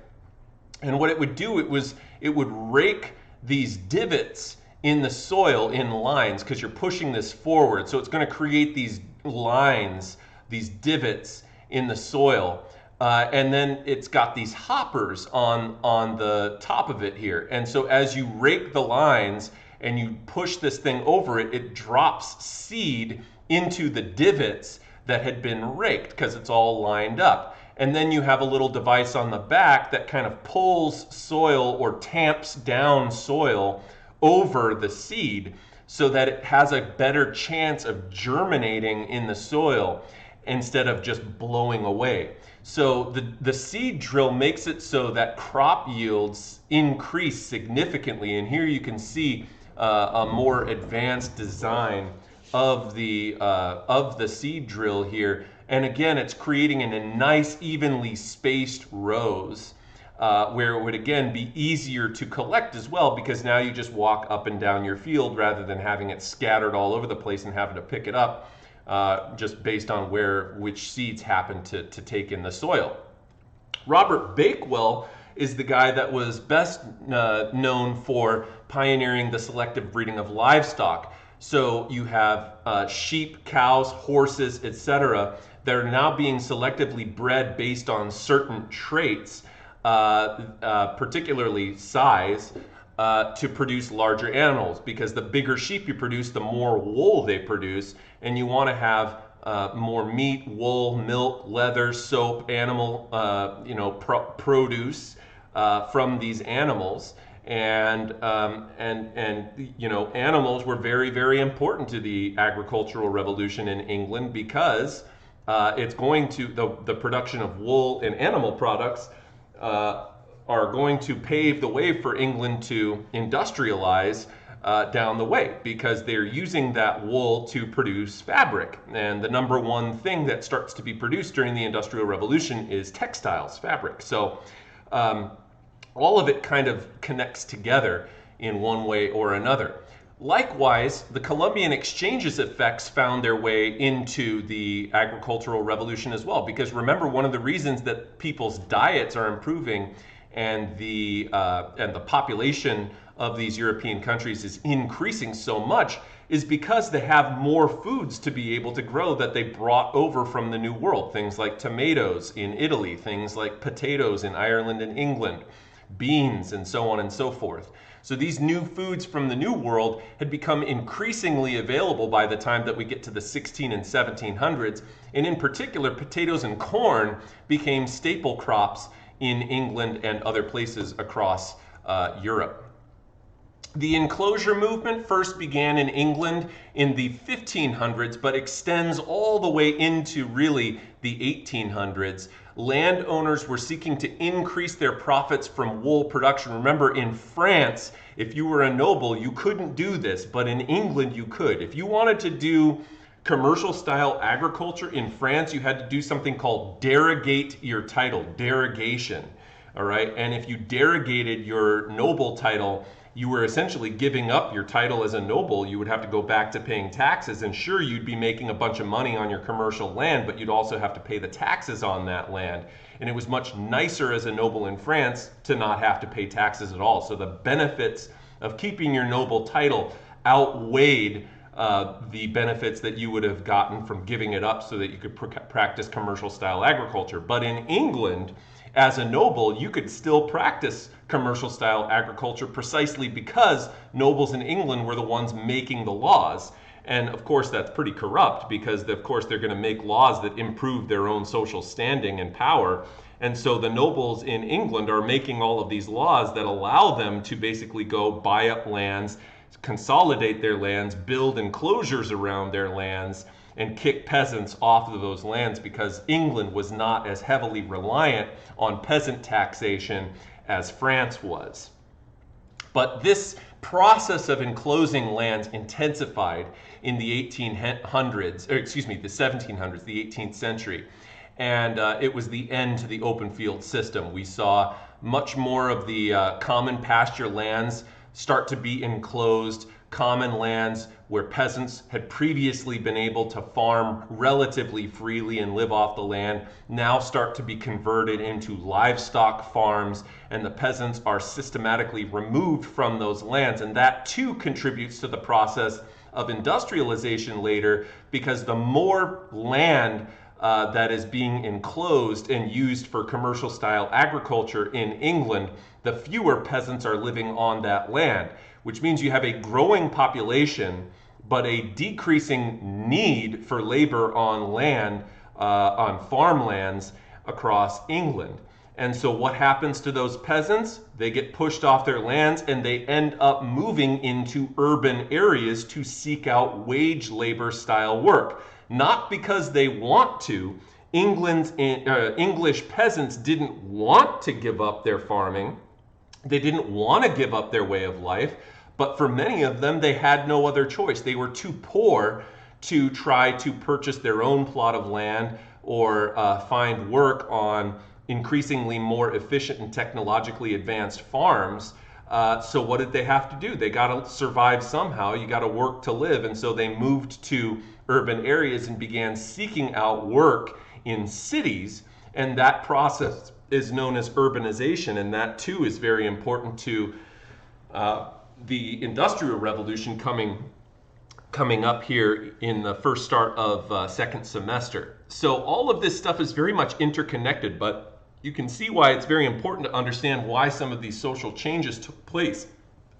And what it would do, it would rake these divots in the soil in lines because you're pushing this forward. So it's going to create these lines, these divots in the soil. And then it's got these hoppers on the top of it here. And so as you rake the lines and you push this thing over it, it drops seed into the divots that had been raked because it's all lined up. And then you have a little device on the back that kind of pulls soil or tamps down soil over the seed so that it has a better chance of germinating in the soil instead of just blowing away. So the seed drill makes it so that crop yields increase significantly. And here you can see a more advanced design of the seed drill here. And again, it's creating in a nice evenly spaced rows where it would again be easier to collect as well because now you just walk up and down your field rather than having it scattered all over the place and having to pick it up. Just based on which seeds happen to take in the soil. Robert Bakewell is the guy that was best known for pioneering the selective breeding of livestock. So you have sheep, cows, horses, etc., that are now being selectively bred based on certain traits, particularly size, to produce larger animals, because the bigger sheep you produce, the more wool they produce, and you want to have more meat, wool, milk, leather, soap, animal, produce from these animals. And animals were very, very important to the agricultural revolution in England, because it's going to, the production of wool and animal products are going to pave the way for England to industrialize down the way, because they're using that wool to produce fabric. And the number one thing that starts to be produced during the Industrial Revolution is textiles, fabric. So all of it kind of connects together in one way or another. Likewise, the Columbian exchanges effects found their way into the agricultural revolution as well, because remember, one of the reasons that people's diets are improving and the population of these European countries is increasing so much is because they have more foods to be able to grow that they brought over from the New World. Things like tomatoes in Italy, things like potatoes in Ireland and England, beans, and so on and so forth. So these new foods from the New World had become increasingly available by the time that we get to the 16 and 1700s. And in particular, potatoes and corn became staple crops in England and other places across Europe. The enclosure movement first began in England in the 1500s, but extends all the way into really the 1800s. Landowners were seeking to increase their profits from wool production. Remember, in France, if you were a noble, you couldn't do this, but in England you could. If you wanted to do commercial style agriculture in France, you had to do something called derogate your title, derogation. All right, and if you derogated your noble title, you were essentially giving up your title as a noble. You would have to go back to paying taxes, and sure, you'd be making a bunch of money on your commercial land, but you'd also have to pay the taxes on that land. And it was much nicer as a noble in France to not have to pay taxes at all. So the benefits of keeping your noble title outweighed the benefits that you would have gotten from giving it up so that you could practice commercial style agriculture. But in England, as a noble, you could still practice commercial style agriculture precisely because nobles in England were the ones making the laws. And of course, that's pretty corrupt, because of course they're going to make laws that improve their own social standing and power. And so the nobles in England are making all of these laws that allow them to basically go buy up lands, consolidate their lands, build enclosures around their lands, and kick peasants off of those lands, because England was not as heavily reliant on peasant taxation as France was. But this process of enclosing lands intensified in the 1700s, the 18th century. And it was the end to the open field system. We saw much more of the common pasture lands start to be enclosed, common lands where peasants had previously been able to farm relatively freely and live off the land now start to be converted into livestock farms, and the peasants are systematically removed from those lands. And that too contributes to the process of industrialization later, because the more land that is being enclosed and used for commercial style agriculture in England, the fewer peasants are living on that land, which means you have a growing population, but a decreasing need for labor on land, on farmlands across England. And so what happens to those peasants? They get pushed off their lands and they end up moving into urban areas to seek out wage labor style work. Not because they want to. English peasants didn't want to give up their farming. They didn't want to give up their way of life. But for many of them, they had no other choice. They were too poor to try to purchase their own plot of land or find work on increasingly more efficient and technologically advanced farms. So what did they have to do? They got to survive somehow. You got to work to live. And so they moved to urban areas and began seeking out work in cities. And that process is known as urbanization, and that too is very important to the Industrial Revolution coming up here in the first start of second semester. So all of this stuff is very much interconnected, but you can see why it's very important to understand why some of these social changes took place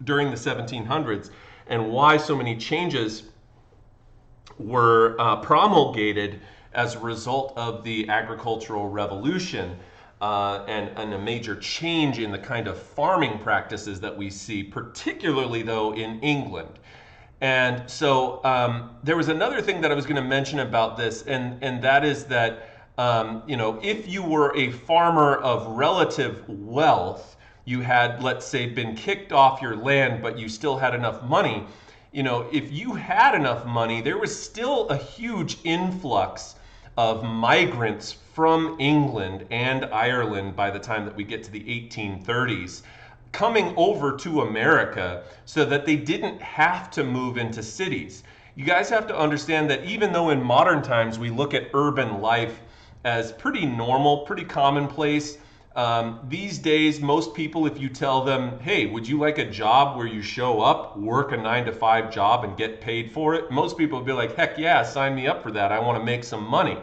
during the 1700s and why so many changes were promulgated as a result of the agricultural revolution and a major change in the kind of farming practices that we see, particularly though in England. And so there was another thing that I was going to mention about this, and that is that if you were a farmer of relative wealth, you had, let's say, been kicked off your land, but you still had enough money. If you had enough money, there was still a huge influx of migrants from England and Ireland by the time that we get to the 1830s, coming over to America so that they didn't have to move into cities. You guys have to understand that even though in modern times we look at urban life as pretty normal, pretty commonplace, these days most people, if you tell them, hey, would you like a job where you show up, work a 9-to-5 job and get paid for it? Most people would be like, heck yeah, sign me up for that. I want to make some money.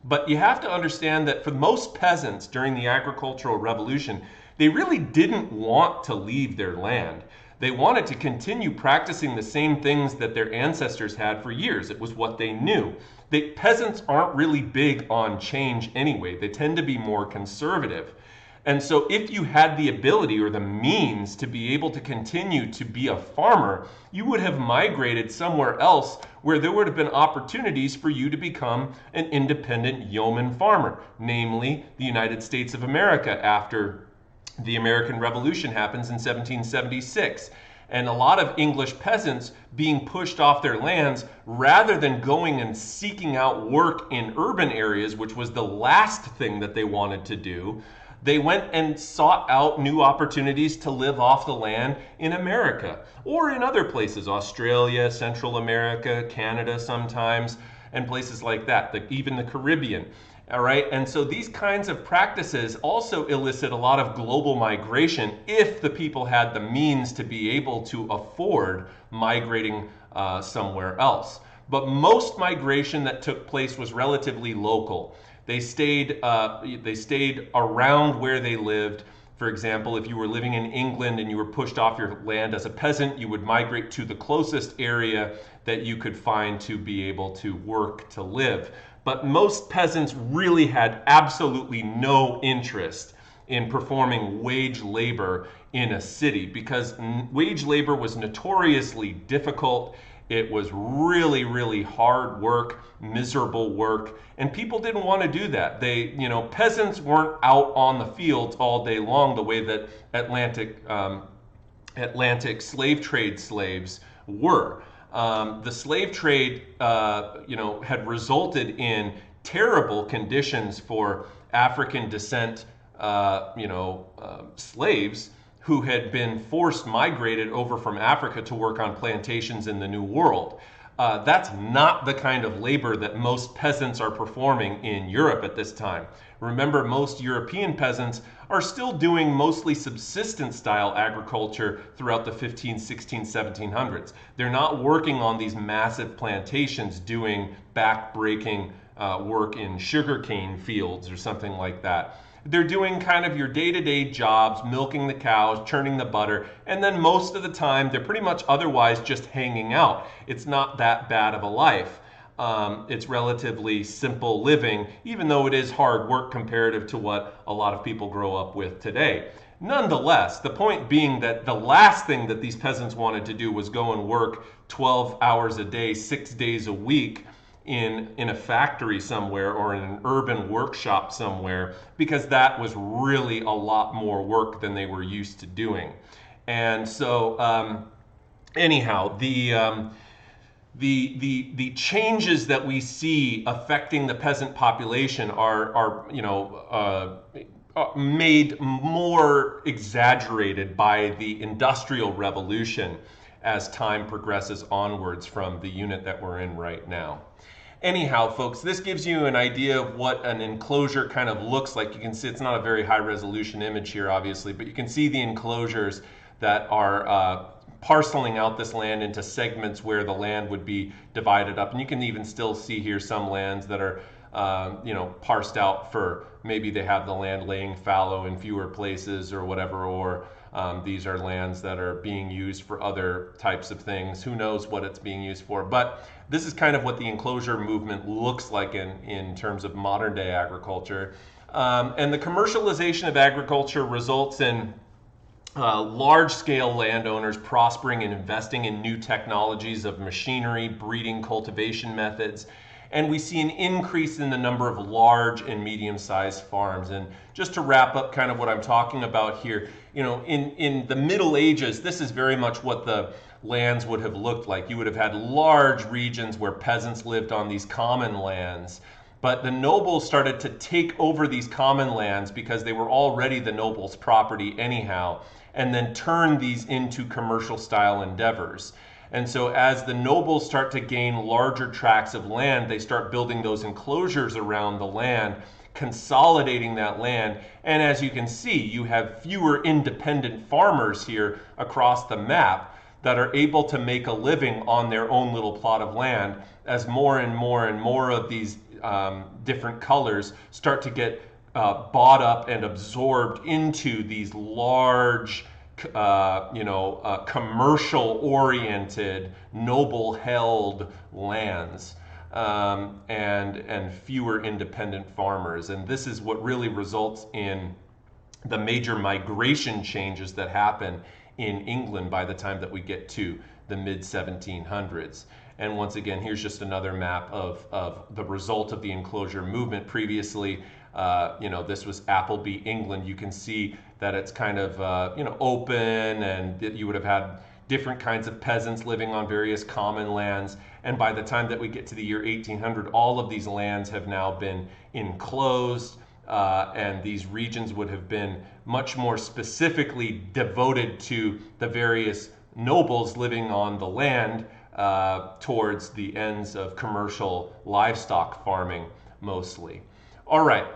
But you have to understand that for most peasants during the agricultural revolution, they really didn't want to leave their land. They wanted to continue practicing the same things that their ancestors had for years. It was what they knew. Peasants aren't really big on change anyway. They tend to be more conservative. And so if you had the ability or the means to be able to continue to be a farmer, you would have migrated somewhere else where there would have been opportunities for you to become an independent yeoman farmer, namely the United States of America after the American Revolution happens in 1776. And a lot of English peasants being pushed off their lands rather than going and seeking out work in urban areas, which was the last thing that they wanted to do. They went and sought out new opportunities to live off the land in America or in other places, Australia, Central America, Canada sometimes, and places like that, even the Caribbean. All right, and so these kinds of practices also elicit a lot of global migration if the people had the means to be able to afford migrating somewhere else. But most migration that took place was relatively local. They stayed around where they lived. For example, if you were living in England and you were pushed off your land as a peasant, you would migrate to the closest area that you could find to be able to work, to live. But most peasants really had absolutely no interest in performing wage labor in a city because wage labor was notoriously difficult. It was really, really hard work, miserable work, and people didn't want to do that. Peasants weren't out on the fields all day long the way that Atlantic slave trade slaves were. The slave trade, had resulted in terrible conditions for African descent, slaves who had been forced migrated over from Africa to work on plantations in the New World. That's not the kind of labor that most peasants are performing in Europe at this time. Remember, most European peasants are still doing mostly subsistence style agriculture throughout the 15, 16, 1700s. They're not working on these massive plantations doing back-breaking work in sugarcane fields or something like that. They're doing kind of your day-to-day jobs, milking the cows, churning the butter, and then most of the time they're pretty much otherwise just hanging out. It's not that bad of a life. It's relatively simple living, even though it is hard work comparative to what a lot of people grow up with today. Nonetheless, the point being that the last thing that these peasants wanted to do was go and work 12 hours a day, 6 days a week in a factory somewhere or in an urban workshop somewhere, because that was really a lot more work than they were used to doing. And so anyhow, the changes that we see affecting the peasant population are made more exaggerated by the Industrial Revolution as time progresses onwards from the unit that we're in right now. Anyhow, folks, this gives you an idea of what an enclosure kind of looks like. You can see it's not a very high resolution image here, obviously, but you can see the enclosures that are parceling out this land into segments where the land would be divided up. And you can even still see here some lands that are parsed out for maybe they have the land laying fallow in fewer places or whatever, or these are lands that are being used for other types of things. Who knows what it's being used for? But this is kind of what the enclosure movement looks like in terms of modern day agriculture. And the commercialization of agriculture results in large-scale landowners prospering and investing in new technologies of machinery, breeding, cultivation methods, and we see an increase in the number of large and medium-sized farms. And just to wrap up kind of what I'm talking about here, in the Middle Ages, this is very much what the lands would have looked like. You would have had large regions where peasants lived on these common lands. But the nobles started to take over these common lands because they were already the nobles' property anyhow, and then turn these into commercial style endeavors. And so as the nobles start to gain larger tracts of land, they start building those enclosures around the land, consolidating that land. And as you can see, you have fewer independent farmers here across the map that are able to make a living on their own little plot of land as more and more and more of these different colors start to get bought up and absorbed into these large, commercial-oriented, noble-held lands, and fewer independent farmers. And this is what really results in the major migration changes that happen in England by the time that we get to the mid-1700s. And once again, here's just another map of the result of the enclosure movement. Previously, this was Appleby, England. You can see that it's kind of, open, and you would have had different kinds of peasants living on various common lands. And by the time that we get to the year 1800, all of these lands have now been enclosed, and these regions would have been much more specifically devoted to the various nobles living on the land towards the ends of commercial livestock farming mostly. All right.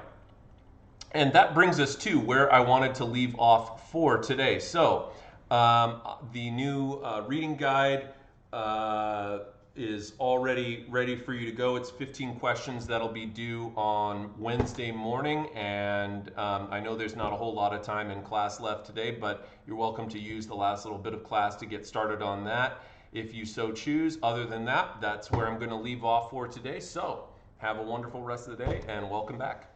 And that brings us to where I wanted to leave off for today. So the new reading guide is already ready for you to go. It's 15 questions that'll be due on Wednesday morning. And I know there's not a whole lot of time in class left today, but you're welcome to use the last little bit of class to get started on that if you so choose. Other than that, that's where I'm going to leave off for today. So have a wonderful rest of the day and welcome back.